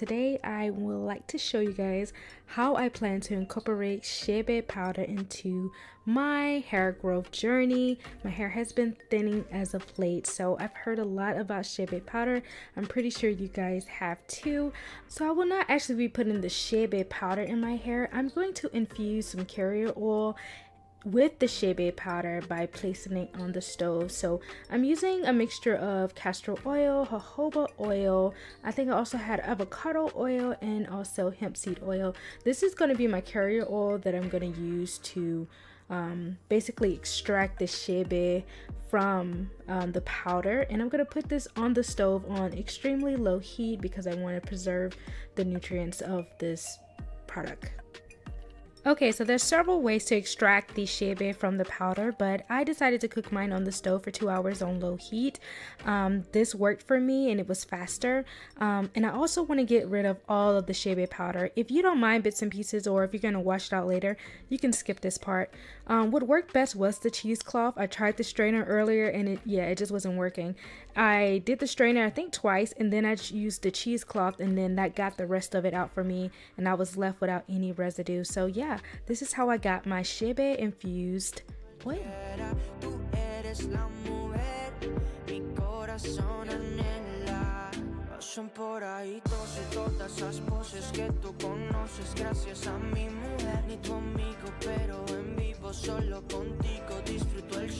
Today I would like to show you guys how I plan to incorporate Chebe powder into my hair growth journey. My hair has been thinning as of late, so I've heard a lot about Chebe powder. I'm pretty sure you guys have too. So I will not actually be putting the Chebe powder in my hair. I'm going to infuse some carrier oil with the Chebe powder by placing it on the stove. So I'm using a mixture of castor oil, jojoba oil, I think I also had avocado oil, and also hemp seed oil. This is going to be my carrier oil that I'm going to use to basically extract the Chebe from the powder, and I'm going to put this on the stove on extremely low heat because I want to preserve the nutrients of this product. Okay, so there's several ways to extract the Chebe from the powder, but I decided to cook mine on the stove for 2 hours on low heat. This worked for me and it was faster. And I also want to get rid of all of the Chebe powder. If you don't mind bits and pieces, or if you're going to wash it out later, you can skip this part. What worked best was the cheesecloth. I tried the strainer earlier and it just wasn't working. I did the strainer I think twice, and then I used the cheesecloth, and then that got the rest of it out for me, and I was left without any residue. So yeah, this is how I got my Chebe infused oil. Son por ahí todas esas voces que tú conoces, gracias a mi mujer, ni tu amigo, pero en vivo solo contigo disfruto el